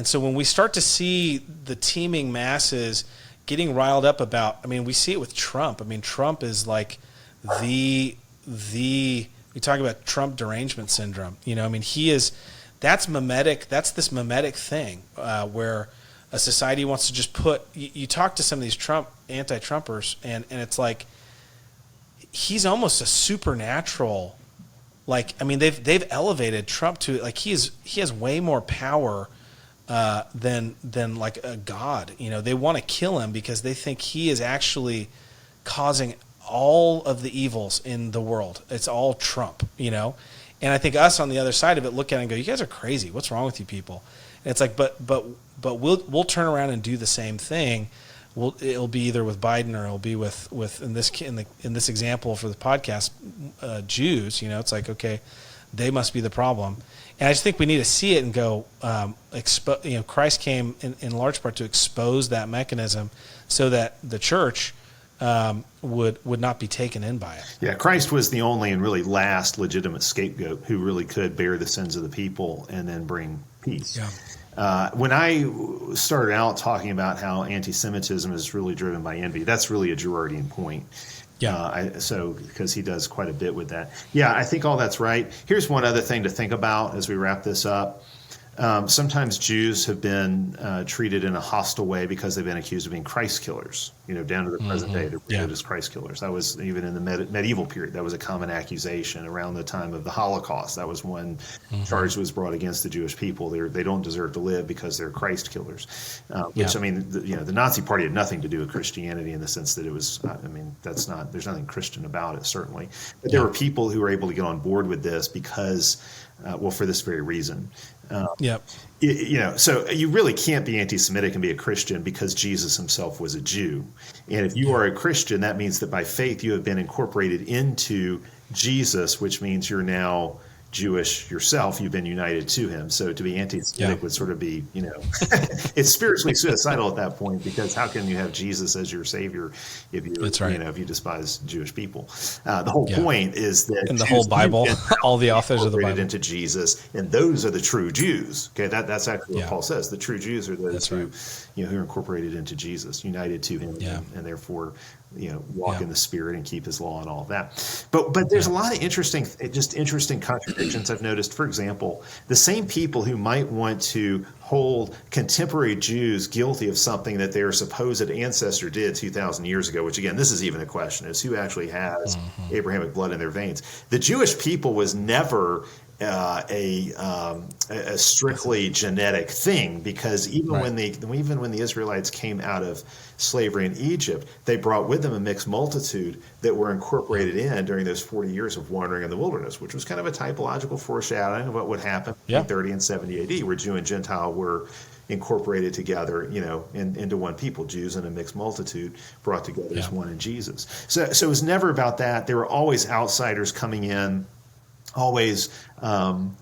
so when we start to see the teeming masses getting riled up about, we see it with Trump. Trump is like we talk about Trump derangement syndrome. He is. That's mimetic. That's this mimetic thing where a society wants to just put. You talk to some of these anti-Trumpers, and it's like he's almost a supernatural. They've elevated Trump to he has way more power than like a god. They want to kill him because they think he is actually causing all of the evils in the world. It's all Trump, And I think us on the other side of it look at it and go, "You guys are crazy. What's wrong with you people?" And it's like, but we'll turn around and do the same thing. It'll be either with Biden or it'll be with in this example for the podcast, Jews. It's like, okay, they must be the problem. And I just think we need to see it and go, Christ came in large part to expose that mechanism so that the church would not be taken in by it. Yeah, Christ was the only and really last legitimate scapegoat who really could bear the sins of the people and then bring peace. Yeah. When I started out talking about how anti-Semitism is really driven by envy, that's really a Girardian point. Yeah. Because he does quite a bit with that. Yeah, I think all that's right. Here's one other thing to think about as we wrap this up. Sometimes Jews have been treated in a hostile way because they've been accused of being Christ killers. Down to the present day, they're treated as Christ killers. That was even in the medieval period. That was a common accusation around the time of the Holocaust. That was when charge was brought against the Jewish people. They don't deserve to live because they're Christ killers. Which I mean, the Nazi Party had nothing to do with Christianity in the sense that it was. There's nothing Christian about it, certainly. But there were people who were able to get on board with this because, for this very reason. So you really can't be anti-Semitic and be a Christian because Jesus himself was a Jew. And if you are a Christian, that means that by faith you have been incorporated into Jesus, which means you're now Jewish yourself. You've been united to him. So to be anti-Semitic would sort of be, it's spiritually suicidal at that point, because how can you have Jesus as your savior if you, if you despise Jewish people? The whole point is that in the whole Bible, all the authors of the Bible into Jesus, and those are the true Jews. Okay, that's actually what Paul says. The true Jews are those who are incorporated into Jesus, united to him, and therefore walk in the Spirit and keep his law and all of that. But there's a lot of interesting contradictions I've noticed. For example, the same people who might want to hold contemporary Jews guilty of something that their supposed ancestor did 2,000 years ago, which again, this is even a question, is who actually has Abrahamic blood in their veins. The Jewish people was never a strictly genetic thing, because even when the Israelites came out of slavery in Egypt, they brought with them a mixed multitude that were incorporated in during those 40 years of wandering in the wilderness, which was kind of a typological foreshadowing of what would happen in 30 and 70 AD, where Jew and Gentile were incorporated together, into one people, Jews and a mixed multitude brought together as one in Jesus. So it was never about that. There were always outsiders coming in, always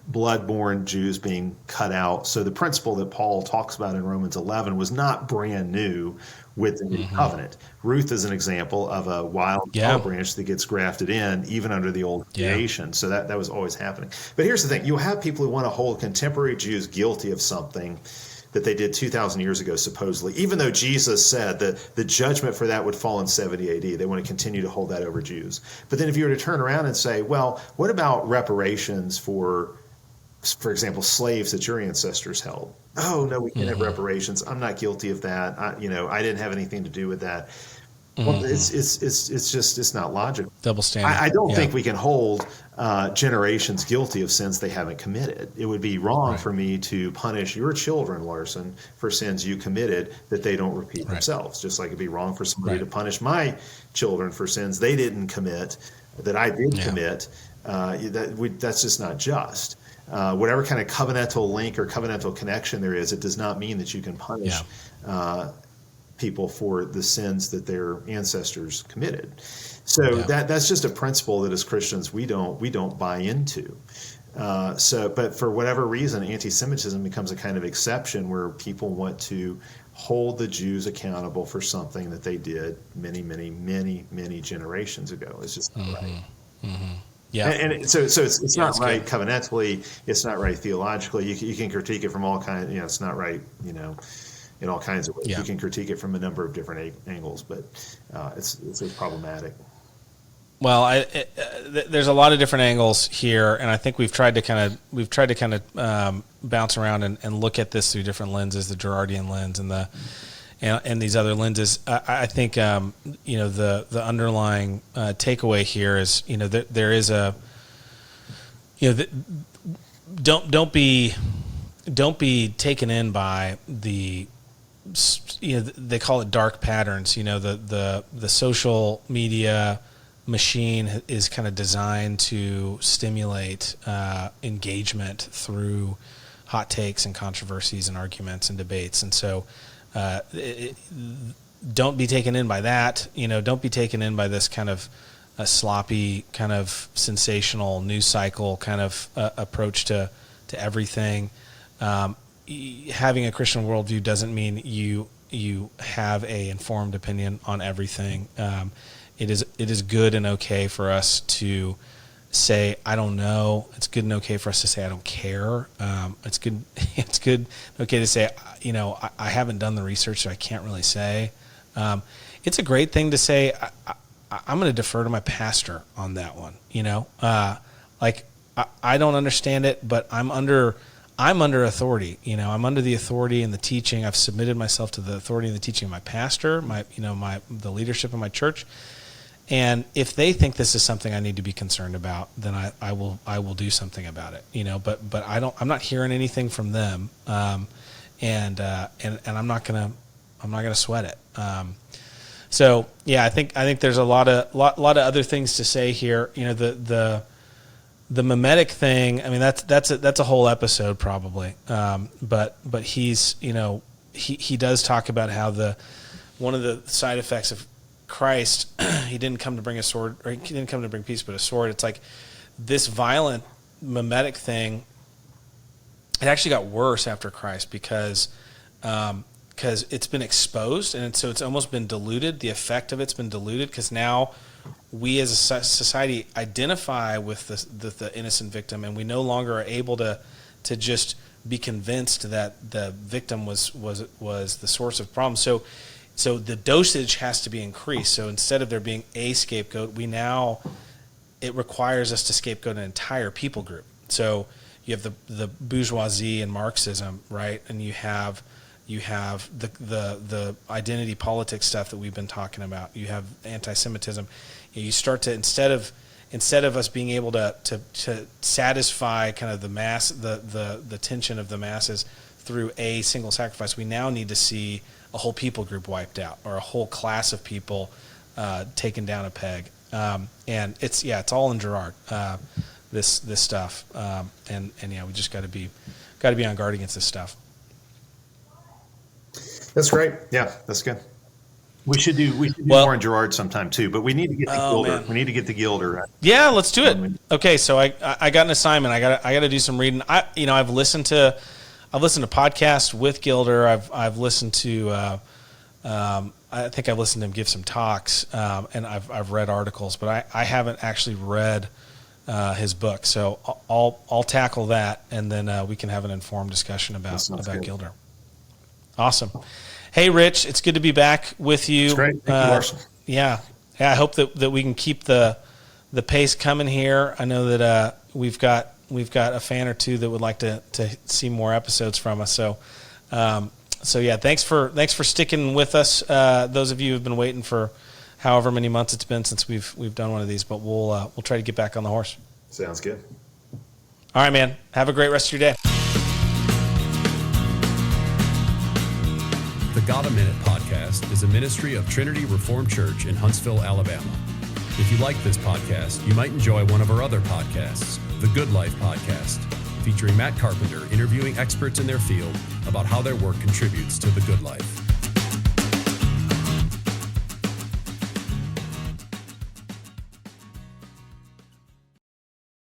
blood-born Jews being cut out. So the principle that Paul talks about in Romans 11 was not brand new with the new covenant. Ruth is an example of a wild olive branch that gets grafted in even under the old creation. So that was always happening. But here's the thing. You'll have people who want to hold contemporary Jews guilty of something that they did 2,000 years ago, supposedly, even though Jesus said that the judgment for that would fall in 70 AD. They want to continue to hold that over Jews. But then if you were to turn around and say, well, what about reparations for example, slaves that your ancestors held? Oh, no, we can't have reparations. I'm not guilty of that. I didn't have anything to do with that. Well, it's not logical. Double standard. I don't think we can hold generations guilty of sins they haven't committed. It would be wrong for me to punish your children, Larson, for sins you committed that they don't repeat themselves. Just like it'd be wrong for somebody to punish my children for sins they didn't commit that I did commit. That's just not just. Whatever kind of covenantal link or covenantal connection there is, it does not mean that you can punish people for the sins that their ancestors committed. So that's just a principle that as Christians we don't buy into. But for whatever reason, anti-Semitism becomes a kind of exception where people want to hold the Jews accountable for something that they did many, many, many, many generations ago. It's just not right. Yeah, and so it's not right covenantally. It's not right theologically. You can critique it from all kinds. It's not right. In all kinds of ways. You can critique it from a number of different angles, but it's problematic. Well, there's a lot of different angles here, and I think we've tried to kind of bounce around and look at this through different lenses, the Girardian lens and these other lenses. I think the underlying takeaway here is that there is a don't be taken in by the they call it dark patterns. The social media machine is kind of designed to stimulate engagement through hot takes and controversies and arguments and debates. And so don't be taken in by that. Don't be taken in by this kind of a sloppy, kind of sensational news cycle kind of approach to everything. Having a Christian worldview doesn't mean you have a informed opinion on everything. It is good and okay for us to say I don't know. It's good and okay for us to say I don't care. It's good and okay to say I haven't done the research, so I can't really say. It's a great thing to say I'm going to defer to my pastor on that one. I don't understand it, but I'm under authority. I'm under the authority and the teaching. I've submitted myself to the authority and the teaching of my pastor, the leadership of my church. And if they think this is something I need to be concerned about, then I will do something about it. But I'm not hearing anything from them, and I'm not gonna sweat it. So yeah, I think there's a lot of other things to say here. The mimetic thing. I mean, that's a whole episode probably. But he's he does talk about how one of the side effects of Christ, he didn't come to bring a sword, or he didn't come to bring peace, but a sword. It's like this violent mimetic thing. It actually got worse after Christ because it's been exposed, and so it's almost been diluted. The effect of it's been diluted because now we as a society identify with the innocent victim, and we no longer are able to just be convinced that the victim was the source of problems. So the dosage has to be increased. So instead of there being a scapegoat, it requires us to scapegoat an entire people group. So you have the bourgeoisie and Marxism, right? And you have the identity politics stuff that we've been talking about. You have anti-Semitism. You start to instead of us being able to satisfy kind of the mass, the tension of the masses through a single sacrifice, we now need to see a whole people group wiped out, or a whole class of people taken down a peg. And it's all in Gerard, this stuff. And yeah, we just got to be on guard against this stuff. That's great. Yeah, that's good. We should do more on Gerard sometime too, but we need to get to Gilder. Man. We need to get to Gilder. Yeah, let's do it. Okay, so I got an assignment. I got to do some reading. I've listened to podcasts with Gilder. I've listened to I think I've listened to him give some talks, and I've read articles, but I haven't actually read his book. So I'll tackle that, and then we can have an informed discussion about Gilder. Awesome. Hey, Rich, it's good to be back with you. It's great. Thank you, Larson. Yeah. I hope that we can keep the pace coming here. I know that we've got a fan or two that would like to see more episodes from us. So yeah, thanks for sticking with us. Those of you who've been waiting for however many months it's been since we've done one of these, but we'll try to get back on the horse. Sounds good. All right, man. Have a great rest of your day. The God a Minute podcast is a ministry of Trinity Reformed Church in Huntsville, Alabama. If you like this podcast, you might enjoy one of our other podcasts, The Good Life Podcast, featuring Matt Carpenter interviewing experts in their field about how their work contributes to the good life.